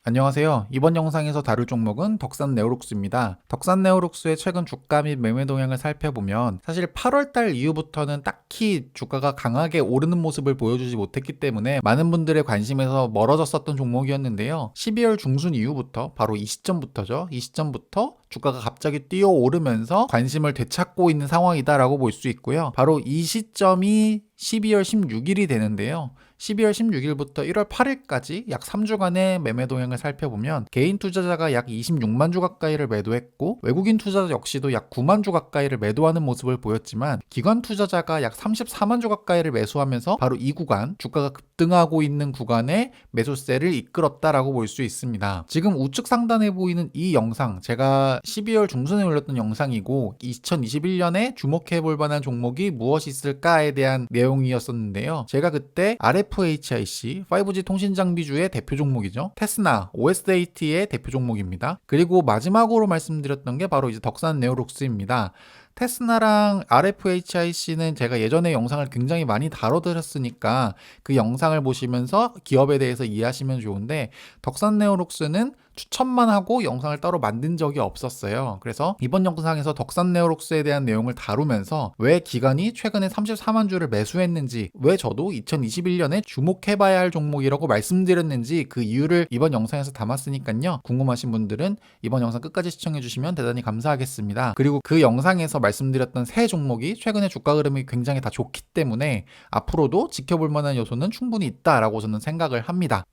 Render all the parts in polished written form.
안녕하세요. 이번 영상에서 다룰 종목은 덕산네오록스입니다. 덕산네오록스의 최근 주가 및 매매 동향을 살펴보면 사실 8월달 이후부터는 딱히 주가가 강하게 오르는 모습을 보여주지 못했기 때문에 많은 분들의 관심에서 멀어졌었던 종목이었는데요. 12월 중순 이후부터 바로 이 시점부터죠. 이 시점부터 주가가 갑자기 뛰어오르면서 관심을 되찾고 있는 상황이다라고 볼 수 있고요. 바로 이 시점이 12월 16일이 되는데요. 12월 16일부터 1월 8일까지 약 3주간의 매매 동향을 살펴보면 개인 투자자가 약 26만 주 가까이를 매도했고 외국인 투자자 역시도 약 9만 주 가까이를 매도하는 모습을 보였지만 기관 투자자가 약 34만 주 가까이를 매수하면서 바로 이 구간, 주가가 급등하고 있는 구간에 매수세를 이끌었다라고 볼 수 있습니다. 지금 우측 상단에 보이는 이 영상, 제가 12월 중순에 올렸던 영상이고 2021년에 주목해볼 만한 종목이 무엇이 있을까에 대한 내용이었었는데요. 제가 그때 RFHIC 5G 통신 장비주의 대표 종목이죠. 테스나 OS8의 대표 종목입니다. 그리고 마지막으로 말씀드렸던 게 바로 이제 덕산네오록스입니다. 테스나랑 RFHIC는 제가 예전에 영상을 굉장히 많이 다뤄드렸으니까 그 영상을 보시면서 기업에 대해서 이해하시면 좋은데 덕산네오록스는 추천만 하고 영상을 따로 만든 적이 없었어요. 그래서 이번 영상에서 덕산네오록스에 대한 내용을 다루면서 왜 기관이 최근에 34만 주를 매수했는지, 왜 저도 2021년에 주목해봐야 할 종목이라고 말씀드렸는지 그 이유를 이번 영상에서 담았으니까요. 궁금하신 분들은 이번 영상 끝까지 시청해주시면 대단히 감사하겠습니다. 그리고 그 영상에서 말씀드렸던 세 종목이 최근에 주가 흐름이 굉장히 다 좋기 때문에 앞으로도 지켜볼 만한 요소는 충분히 있다라고 저는 생각을 합니다.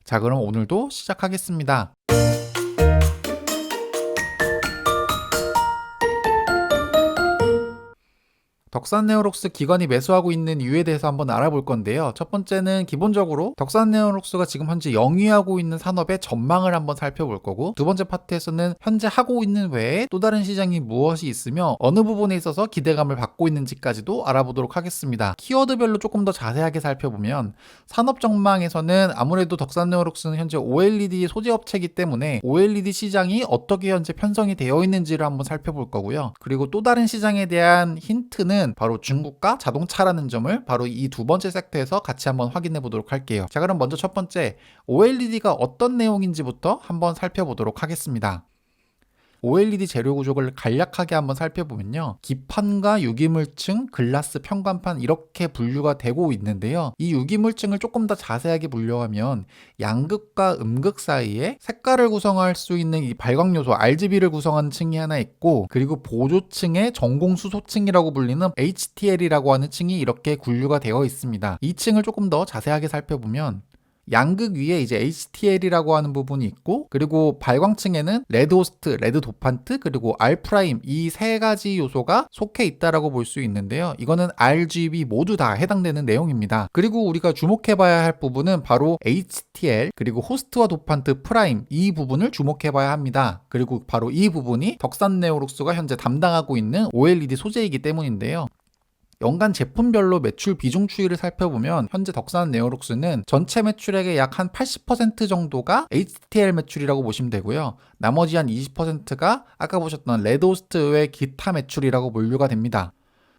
자, 그럼 오늘도 시작하겠습니다. 덕산네오록스 기관이 매수하고 있는 이유에 대해서 한번 알아볼 건데요. 첫 번째는 기본적으로 덕산네오록스가 지금 현재 영위하고 있는 산업의 전망을 한번 살펴볼 거고, 두 번째 파트에서는 현재 하고 있는 외에 또 다른 시장이 무엇이 있으며 어느 부분에 있어서 기대감을 받고 있는지까지도 알아보도록 하겠습니다. 키워드별로 조금 더 자세하게 살펴보면 산업 전망에서는 아무래도 덕산네오록스는 현재 OLED 소재 업체이기 때문에 OLED 시장이 어떻게 현재 편성이 되어 있는지를 한번 살펴볼 거고요. 그리고 또 다른 시장에 대한 힌트는 바로 중국과 자동차라는 점을 바로 이 두 번째 섹터에서 같이 한번 확인해 보도록 할게요. 자, 그럼 먼저 첫 번째 OLED가 어떤 내용인지부터 한번 살펴보도록 하겠습니다. OLED 재료 구조를 간략하게 한번 살펴보면요. 기판과 유기물층, 글라스, 평광판 이렇게 분류가 되고 있는데요. 이 유기물층을 조금 더 자세하게 분류하면 양극과 음극 사이에 색깔을 구성할 수 있는 이 발광 요소 RGB를 구성하는 층이 하나 있고, 그리고 보조층의 전공 수소층이라고 불리는 HTL이라고 하는 층이 이렇게 분류가 되어 있습니다. 이 층을 조금 더 자세하게 살펴보면 양극 위에 이제 HTL이라고 하는 부분이 있고, 그리고 발광층에는 레드 호스트, 레드 도판트, 그리고 R 프라임 이 세 가지 요소가 속해 있다라고 볼 수 있는데요. 이거는 RGB 모두 다 해당되는 내용입니다. 그리고 우리가 주목해봐야 할 부분은 바로 HTL, 그리고 호스트와 도판트 프라임 이 부분을 주목해봐야 합니다. 그리고 바로 이 부분이 덕산네오록스가 현재 담당하고 있는 OLED 소재이기 때문인데요. 연간 제품별로 매출 비중 추이를 살펴보면 현재 덕산네오록스는 전체 매출액의 약 한 80% 정도가 HTL 매출이라고 보시면 되고요. 나머지 한 20%가 아까 보셨던 레드호스트 외 기타 매출이라고 분류가 됩니다.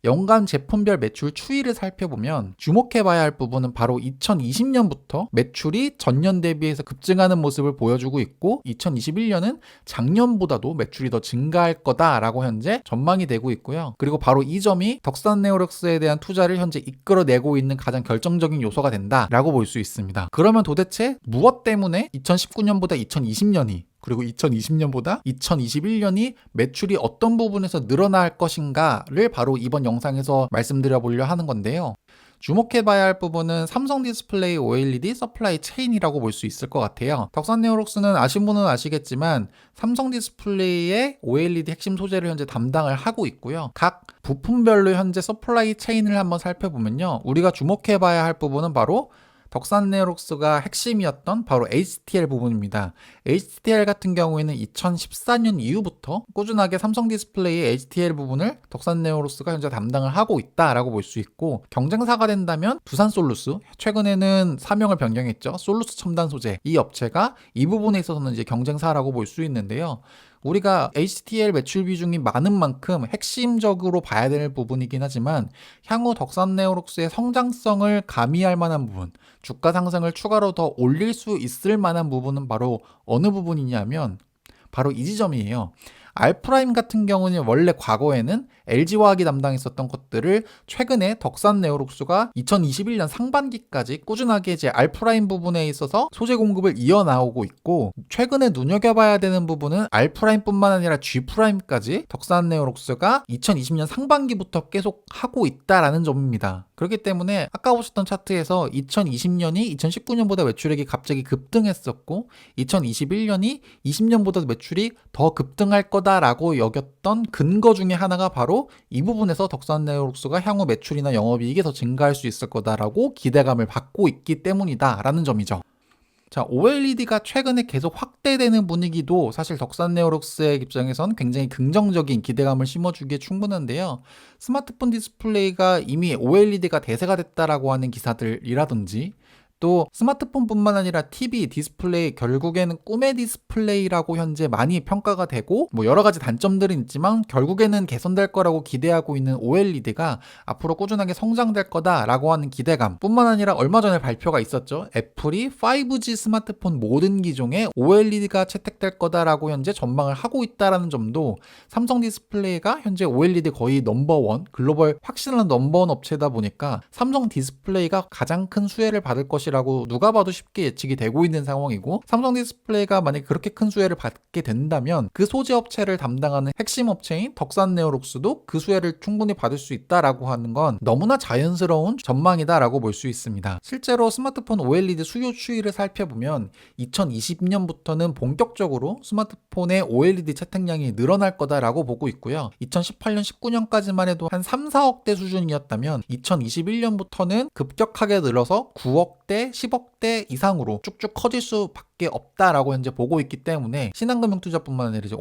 연간 제품별 매출 추이를 살펴보면 주목해봐야 할 부분은 바로 2020년부터 매출이 전년 대비해서 급증하는 모습을 보여주고 있고, 2021년은 작년보다도 매출이 더 증가할 거다라고 현재 전망이 되고 있고요. 그리고 바로 이 점이 덕산네오록스에 대한 투자를 현재 이끌어내고 있는 가장 결정적인 요소가 된다라고 볼 수 있습니다. 그러면 도대체 무엇 때문에 2019년보다 2020년이, 그리고 2020년보다 2021년이 매출이 어떤 부분에서 늘어날 것인가를 바로 이번 영상에서 말씀드려 보려 하는 건데요. 주목해봐야 할 부분은 삼성 디스플레이 OLED 서플라이 체인이라고 볼 수 있을 것 같아요. 덕산네오록스는 아신 분은 아시겠지만 삼성 디스플레이의 OLED 핵심 소재를 현재 담당을 하고 있고요. 각 부품별로 현재 서플라이 체인을 한번 살펴보면요. 우리가 주목해봐야 할 부분은 바로 덕산네오록스가 핵심이었던 바로 HTL 부분입니다. HTL 같은 경우에는 2014년 이후부터 꾸준하게 삼성 디스플레이의 HTL 부분을 덕산네오록스가 현재 담당을 하고 있다라고 볼 수 있고, 경쟁사가 된다면 두산솔루스, 최근에는 사명을 변경했죠. 솔루스 첨단 소재, 이 업체가 이 부분에 있어서는 이제 경쟁사라고 볼 수 있는데요. 우리가 HTL 매출 비중이 많은 만큼 핵심적으로 봐야 될 부분이긴 하지만 향후 덕산네오록스의 성장성을 가미할 만한 부분, 주가 상승을 추가로 더 올릴 수 있을 만한 부분은 바로 어느 부분이냐면 바로 이 지점이에요. 알프라임 같은 경우는 원래 과거에는 LG화학이 담당했었던 것들을 최근에 덕산네오록스가 2021년 상반기까지 꾸준하게 이제 알프라임 부분에 있어서 소재 공급을 이어나오고 있고, 최근에 눈여겨봐야 되는 부분은 R'뿐만 아니라 G'까지 덕산네오록스가 2020년 상반기부터 계속 하고 있다라는 점입니다. 그렇기 때문에 아까 보셨던 차트에서 2020년이 2019년보다 매출액이 갑자기 급등했었고 2021년이 20년보다 매출이 더 급등할 거다라고 여겼던 근거 중에 하나가 바로 이 부분에서 덕산네오록스가 향후 매출이나 영업이익이 더 증가할 수 있을 거다라고 기대감을 받고 있기 때문이다라는 점이죠. 자, OLED가 최근에 계속 확대되는 분위기도 사실 덕산네오록스의 입장에선 굉장히 긍정적인 기대감을 심어주기에 충분한데요. 스마트폰 디스플레이가 이미 OLED가 대세가 됐다라고 하는 기사들이라든지, 또 스마트폰뿐만 아니라 TV, 디스플레이, 결국에는 꿈의 디스플레이라고 현재 많이 평가가 되고 여러 가지 단점들은 있지만 결국에는 개선될 거라고 기대하고 있는 OLED가 앞으로 꾸준하게 성장될 거다라고 하는 기대감 뿐만 아니라 얼마 전에 발표가 있었죠. 애플이 5G 스마트폰 모든 기종에 OLED가 채택될 거다라고 현재 전망을 하고 있다라는 점도 삼성 디스플레이가 현재 OLED 거의 넘버원, 글로벌 확실한 넘버원 업체다 보니까 삼성 디스플레이가 가장 큰 수혜를 받을 것이라고 누가 봐도 쉽게 예측이 되고 있는 상황이고, 삼성 디스플레이가 만약에 그렇게 큰 수혜를 받게 된다면 그 소재 업체를 담당하는 핵심 업체인 덕산네오록스도 그 수혜를 충분히 받을 수 있다라고 하는 건 너무나 자연스러운 전망이다라고 볼 수 있습니다. 실제로 스마트폰 OLED 수요 추이를 살펴보면 2020년부터는 본격적으로 스마트폰의 OLED 채택량이 늘어날 거다라고 보고 있고요. 2018년, 19년까지만 해도 한 3, 4억대 수준이었다면 2021년부터는 급격하게 늘어서 9억대, 10억대 이상으로 쭉쭉 커질 수밖에 없다라고 현재 보고 있기 때문에 신한금융투자뿐만 아니라 이제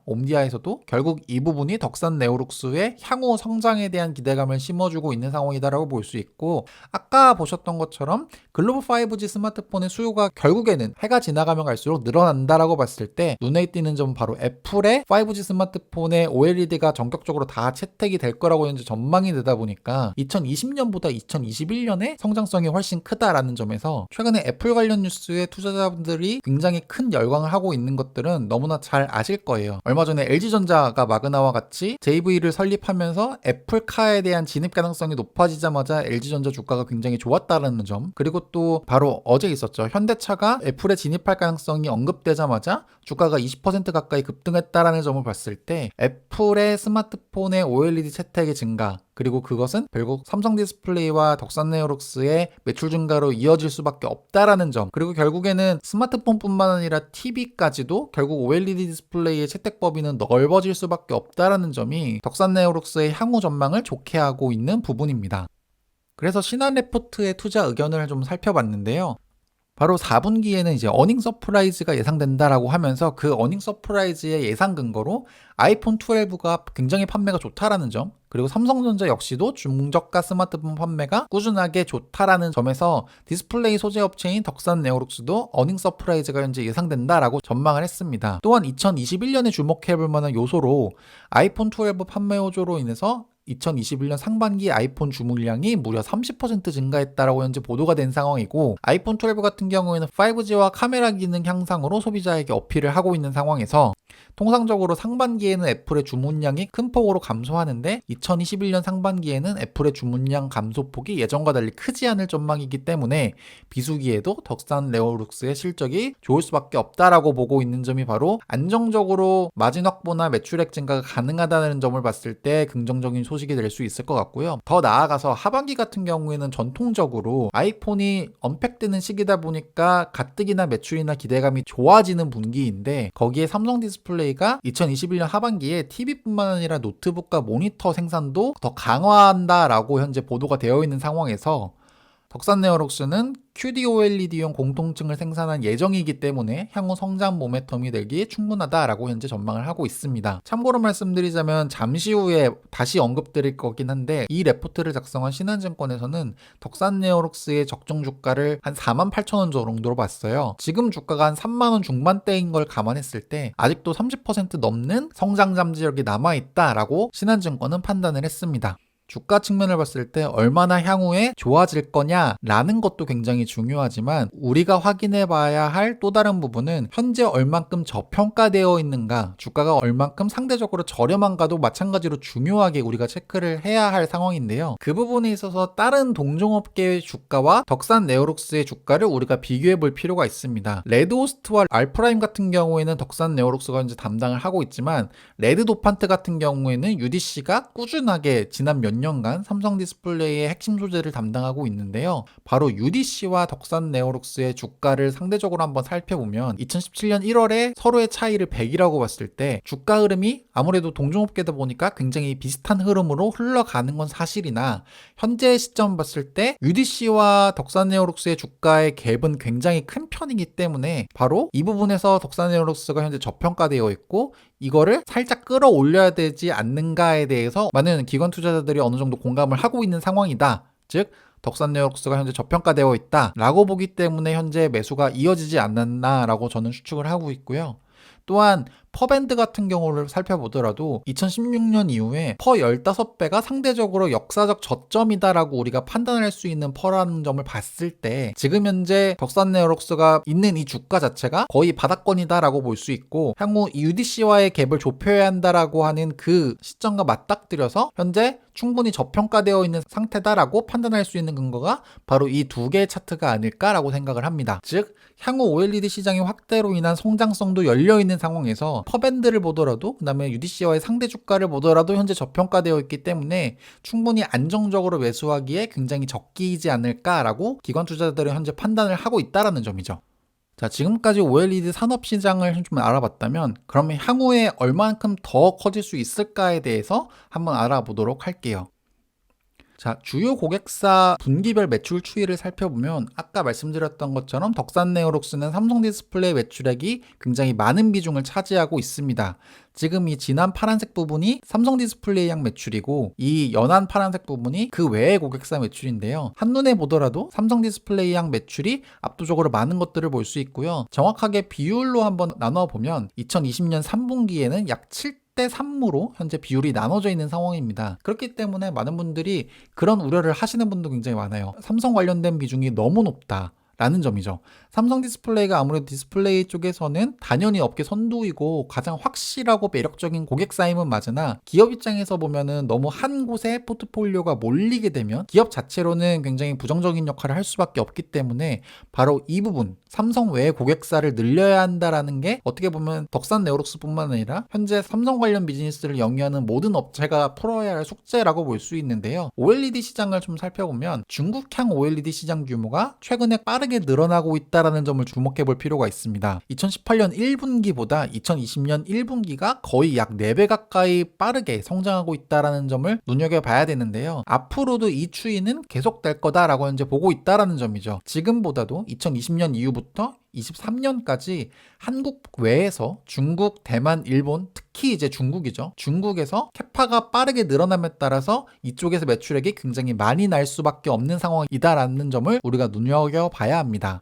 옴디아에서도 결국 이 부분이 덕산네오록스의 향후 성장에 대한 기대감을 심어주고 있는 상황이다라고 볼 수 있고, 아까 보셨던 것처럼 글로벌 5G 스마트폰의 수요가 결국에는 해가 지나가면 갈수록 늘어난다라고 봤을 때 눈에 띄는 점은 바로 애플의 5G 스마트폰의 OLED가 전격적으로 다 채택이 될 거라고 현재 전망이 되다 보니까 2020년보다 2021년에 성장성이 훨씬 크다라는 점에서 최근에 애플 관련 뉴스에 투자자분들이 굉장히 큰 열광을 하고 있는 것들은 너무나 잘 아실 거예요. 얼마 전에 LG전자가 마그나와 같이 JV를 설립하면서 애플카에 대한 진입 가능성이 높아지자마자 LG전자 주가가 굉장히 좋았다라는 점, 그리고 또 바로 어제 있었죠. 현대차가 애플에 진입할 가능성이 언급되자마자 주가가 20% 가까이 급등했다라는 점을 봤을 때 애플의 스마트폰의 OLED 채택의 증가, 그리고 그것은 결국 삼성 디스플레이와 덕산네오록스의 매출 증가로 이어질 수밖에 없다라는 점, 그리고 결국에는 스마트폰뿐만 아니라 TV까지도 결국 OLED 디스플레이의 채택 범위는 넓어질 수밖에 없다라는 점이 덕산네오록스의 향후 전망을 좋게 하고 있는 부분입니다. 그래서 신한레포트의 투자 의견을 좀 살펴봤는데요. 바로 4분기에는 이제 어닝 서프라이즈가 예상된다라고 하면서 그 어닝 서프라이즈의 예상 근거로 아이폰 12가 굉장히 판매가 좋다라는 점, 그리고 삼성전자 역시도 중저가 스마트폰 판매가 꾸준하게 좋다라는 점에서 디스플레이 소재 업체인 덕산네오록스도 어닝 서프라이즈가 현재 예상된다라고 전망을 했습니다. 또한 2021년에 주목해볼 만한 요소로 아이폰 12 판매 호조로 인해서 2021년 상반기 아이폰 주문량이 무려 30% 증가했다라고 현재 보도가 된 상황이고, 아이폰 12 같은 경우에는 5G와 카메라 기능 향상으로 소비자에게 어필을 하고 있는 상황에서 통상적으로 상반기에는 애플의 주문량이 큰 폭으로 감소하는데 2021년 상반기에는 애플의 주문량 감소폭이 예전과 달리 크지 않을 전망이기 때문에 비수기에도 덕산네오록스의 실적이 좋을 수밖에 없다라고 보고 있는 점이 바로 안정적으로 마진 확보나 매출액 증가가 가능하다는 점을 봤을 때 긍정적인 소식이 될 수 있을 것 같고요. 더 나아가서 하반기 같은 경우에는 전통적으로 아이폰이 언팩되는 시기다 보니까 가뜩이나 매출이나 기대감이 좋아지는 분기인데, 거기에 삼성 디스플레이가 2021년 하반기에 TV뿐만 아니라 노트북과 모니터 생산도 더 강화한다라고 현재 보도가 되어 있는 상황에서 덕산 네오록스는 QD-OLED용 공통층을 생산할 예정이기 때문에 향후 성장 모멘텀이 되기에 충분하다라고 현재 전망을 하고 있습니다. 참고로 말씀드리자면 잠시 후에 다시 언급드릴 거긴 한데 이 레포트를 작성한 신한증권에서는 덕산 네오록스의 적정 주가를 한 48,000원 정도로 봤어요. 지금 주가가 한 3만원 중반대인 걸 감안했을 때 아직도 30% 넘는 성장 잠재력이 남아있다라고 신한증권은 판단을 했습니다. 주가 측면을 봤을 때 얼마나 향후에 좋아질 거냐라는 것도 굉장히 중요하지만 우리가 확인해 봐야 할 또 다른 부분은 현재 얼만큼 저평가되어 있는가, 주가가 얼만큼 상대적으로 저렴한가도 마찬가지로 중요하게 우리가 체크를 해야 할 상황인데요. 그 부분에 있어서 다른 동종업계의 주가와 덕산 네오록스의 주가를 우리가 비교해 볼 필요가 있습니다. 레드호스트와 알프라임 같은 경우에는 덕산 네오록스가 현재 담당을 하고 있지만 레드도판트 같은 경우에는 UDC가 꾸준하게 지난 몇 년간 삼성 디스플레이의 핵심 소재를 담당하고 있는데요. 바로 UDC와 덕산 네오록스의 주가를 상대적으로 한번 살펴보면 2017년 1월에 서로의 차이를 100이라고 봤을 때 주가 흐름이 아무래도 동종업계다 보니까 굉장히 비슷한 흐름으로 흘러가는 건 사실이나 현재 시점 봤을 때 UDC와 덕산 네오록스의 주가의 갭은 굉장히 큰 편이기 때문에 바로 이 부분에서 덕산 네오록스가 현재 저평가되어 있고 이거를 살짝 끌어올려야 되지 않는가에 대해서 많은 기관 투자자들이 어느 정도 공감을 하고 있는 상황이다. 즉 덕산 네오록스가 현재 저평가되어 있다 라고 보기 때문에 현재 매수가 이어지지 않았나 라고 저는 추측을 하고 있고요. 또한 퍼밴드 같은 경우를 살펴보더라도 2016년 이후에 퍼 15배가 상대적으로 역사적 저점이다라고 우리가 판단할 수 있는 퍼라는 점을 봤을 때 지금 현재 덕산 네오록스가 있는 이 주가 자체가 거의 바닥권이다라고 볼 수 있고 향후 UDC와의 갭을 좁혀야 한다라고 하는 그 시점과 맞닥뜨려서 현재 충분히 저평가되어 있는 상태다라고 판단할 수 있는 근거가 바로 이 두 개의 차트가 아닐까라고 생각을 합니다. 즉 향후 OLED 시장의 확대로 인한 성장성도 열려있는 상황에서 퍼밴드를 보더라도 그 다음에 UDC와의 상대 주가를 보더라도 현재 저평가되어 있기 때문에 충분히 안정적으로 매수하기에 굉장히 적기이지 않을까라고 기관 투자자들은 현재 판단을 하고 있다는 점이죠. 자, 지금까지 OLED 산업 시장을 좀 알아봤다면 그러면 향후에 얼만큼 더 커질 수 있을까에 대해서 한번 알아보도록 할게요. 자, 주요 고객사 분기별 매출 추이를 살펴보면 아까 말씀드렸던 것처럼 덕산 네오록스는 삼성 디스플레이 매출액이 굉장히 많은 비중을 차지하고 있습니다. 지금 이 진한 파란색 부분이 삼성 디스플레이 양 매출이고 이 연한 파란색 부분이 그 외의 고객사 매출인데요. 한눈에 보더라도 삼성 디스플레이 양 매출이 압도적으로 많은 것들을 볼 수 있고요. 정확하게 비율로 한번 나눠보면 2020년 3분기에는 약 7대 3으로 현재 비율이 나눠져 있는 상황입니다. 그렇기 때문에 많은 분들이 그런 우려를 하시는 분도 굉장히 많아요. 삼성 관련된 비중이 너무 높다. 라는 점이죠. 삼성 디스플레이가 아무래도 디스플레이 쪽에서는 단연히 업계 선두이고 가장 확실하고 매력적인 고객사임은 맞으나 기업 입장에서 보면은 너무 한 곳에 포트폴리오가 몰리게 되면 기업 자체로는 굉장히 부정적인 역할을 할 수밖에 없기 때문에 바로 이 부분 삼성 외의 고객사를 늘려야 한다라는 게 어떻게 보면 덕산 네오록스뿐만 아니라 현재 삼성 관련 비즈니스를 영위하는 모든 업체가 풀어야 할 숙제라고 볼 수 있는데요. OLED 시장을 좀 살펴보면 중국향 OLED 시장 규모가 최근에 빠르게 늘어나고 있다는 점을 주목해 볼 필요가 있습니다. 2018년 1분기보다 2020년 1분기가 거의 약 4배 가까이 빠르게 성장하고 있다는 점을 눈여겨봐야 되는데요. 앞으로도 이 추이는 계속될 거다라고 현재 보고 있다는 점이죠. 지금보다도 2020년 이후부터 23년까지 한국 외에서 중국, 대만, 일본, 특히 이제 중국이죠. 중국에서 캐파가 빠르게 늘어남에 따라서 이쪽에서 매출액이 굉장히 많이 날 수밖에 없는 상황이다라는 점을 우리가 눈여겨봐야 합니다.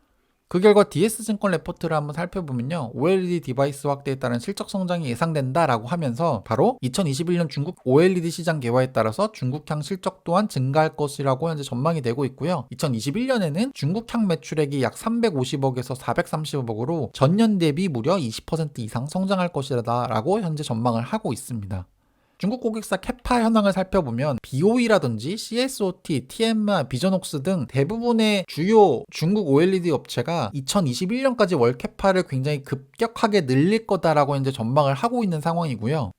그 결과 DS증권 레포트를 한번 살펴보면요. OLED 디바이스 확대에 따른 실적 성장이 예상된다라고 하면서 바로 2021년 중국 OLED 시장 개화에 따라서 중국향 실적 또한 증가할 것이라고 현재 전망이 되고 있고요. 2021년에는 중국향 매출액이 약 350억에서 430억으로 전년 대비 무려 20% 이상 성장할 것이라고 현재 전망을 하고 있습니다. 중국 고객사 캐파 현황을 살펴보면 BOE라든지 CSOT, TMR, 비전옥스 등 대부분의 주요 중국 OLED 업체가 2021년까지 월 캐파를 굉장히 급격하게 늘릴 거다라고 현재 전망을 하고 있는 상황이고요.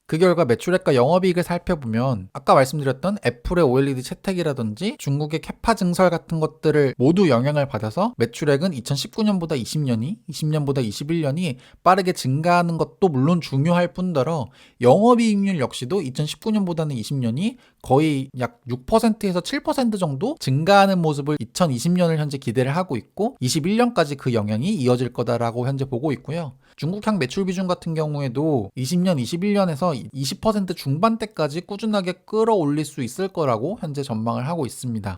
그 결과 매출액과 영업이익을 살펴보면 아까 말씀드렸던 애플의 OLED 채택이라든지 중국의 캐파 증설 같은 것들을 모두 영향을 받아서 매출액은 2019년보다 20년이, 20년보다 21년이 빠르게 증가하는 것도 물론 중요할 뿐더러 영업이익률 역시도 2019년보다는 20년이 거의 약 6%에서 7% 정도 증가하는 모습을 2020년을 현재 기대를 하고 있고 21년까지 그 영향이 이어질 거다라고 현재 보고 있고요. 중국향 매출 비중 같은 경우에도 20년, 21년에서 20% 중반대까지 꾸준하게 끌어올릴 수 있을 거라고 현재 전망을 하고 있습니다.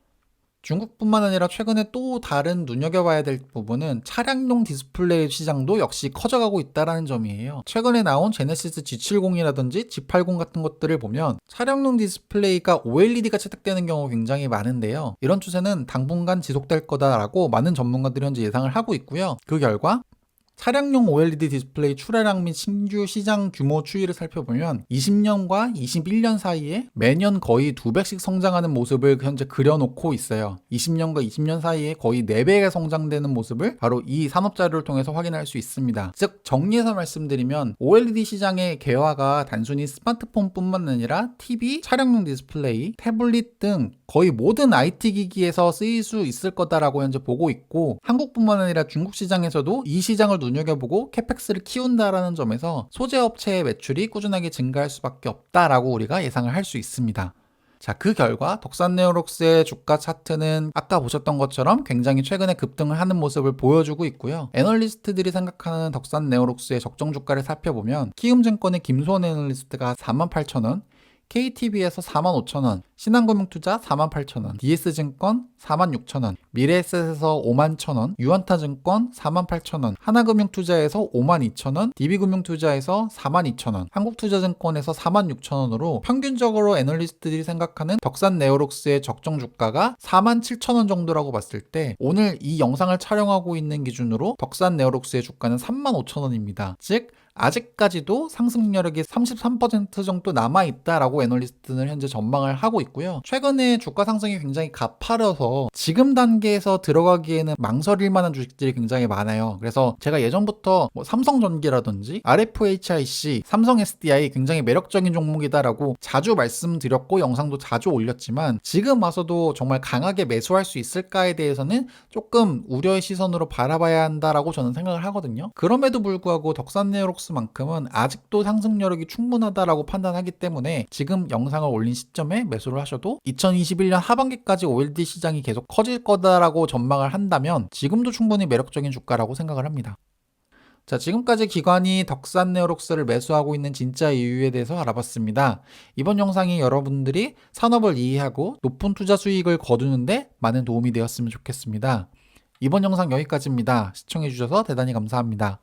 중국뿐만 아니라 최근에 또 다른 눈여겨봐야 될 부분은 차량용 디스플레이 시장도 역시 커져가고 있다는 점이에요. 최근에 나온 제네시스 G70이라든지 G80 같은 것들을 보면 차량용 디스플레이가 OLED가 채택되는 경우가 굉장히 많은데요. 이런 추세는 당분간 지속될 거다라고 많은 전문가들이 현재 예상을 하고 있고요. 그 결과 차량용 OLED 디스플레이 출하량 및 신규 시장 규모 추이를 살펴보면 20년과 21년 사이에 매년 거의 2배씩 성장하는 모습을 현재 그려놓고 있어요. 20년과 20년 사이에 거의 4배가 성장되는 모습을 바로 이 산업 자료를 통해서 확인할 수 있습니다. 즉 정리해서 말씀드리면 OLED 시장의 개화가 단순히 스마트폰뿐만 아니라 TV, 차량용 디스플레이, 태블릿 등 거의 모든 IT 기기에서 쓰일 수 있을 거다라고 현재 보고 있고 한국뿐만 아니라 중국 시장에서도 이 시장을 눈여겨보고 캐펙스를 키운다라는 점에서 소재 업체의 매출이 꾸준하게 증가할 수밖에 없다라고 우리가 예상을 할 수 있습니다. 자, 그 결과 덕산네오록스의 주가 차트는 아까 보셨던 것처럼 굉장히 최근에 급등을 하는 모습을 보여주고 있고요. 애널리스트들이 생각하는 덕산네오록스의 적정 주가를 살펴보면 키움증권의 김수원 애널리스트가 48,000원, KTB에서 45,000원, 신한금융투자 48,000원, DS증권 46,000원, 미래에셋에서 51,000원, 유한타증권 48,000원, 하나금융투자에서 52,000원, DB금융투자에서 42,000원, 한국투자증권에서 46,000원으로 평균적으로 애널리스트들이 생각하는 덕산네오록스의 적정 주가가 47,000원 정도라고 봤을 때 오늘 이 영상을 촬영하고 있는 기준으로 덕산네오록스의 주가는 35,000원입니다. 즉 아직까지도 상승력이 33% 정도 남아있다라고 애널리스트는 현재 전망을 하고 있고요. 최근에 주가 상승이 굉장히 가파려서 지금 단계에서 들어가기에는 망설일 만한 주식들이 굉장히 많아요. 그래서 제가 예전부터 삼성전기라든지 RFHIC, 삼성 SDI 굉장히 매력적인 종목이다라고 자주 말씀드렸고 영상도 자주 올렸지만 지금 와서도 정말 강하게 매수할 수 있을까에 대해서는 조금 우려의 시선으로 바라봐야 한다라고 저는 생각을 하거든요. 그럼에도 불구하고 덕산네오록스 만큼은 아직도 상승력이 충분하다라고 판단하기 때문에 지금 영상을 올린 시점에 매수를 하셔도 2021년 하반기까지 OLED 시장이 계속 커질 거다라고 전망을 한다면 지금도 충분히 매력적인 주가라고 생각을 합니다. 자, 지금까지 기관이 덕산네오록스를 매수하고 있는 진짜 이유에 대해서 알아봤습니다. 이번 영상이 여러분들이 산업을 이해하고 높은 투자 수익을 거두는데 많은 도움이 되었으면 좋겠습니다. 이번 영상 여기까지입니다. 시청해주셔서 대단히 감사합니다.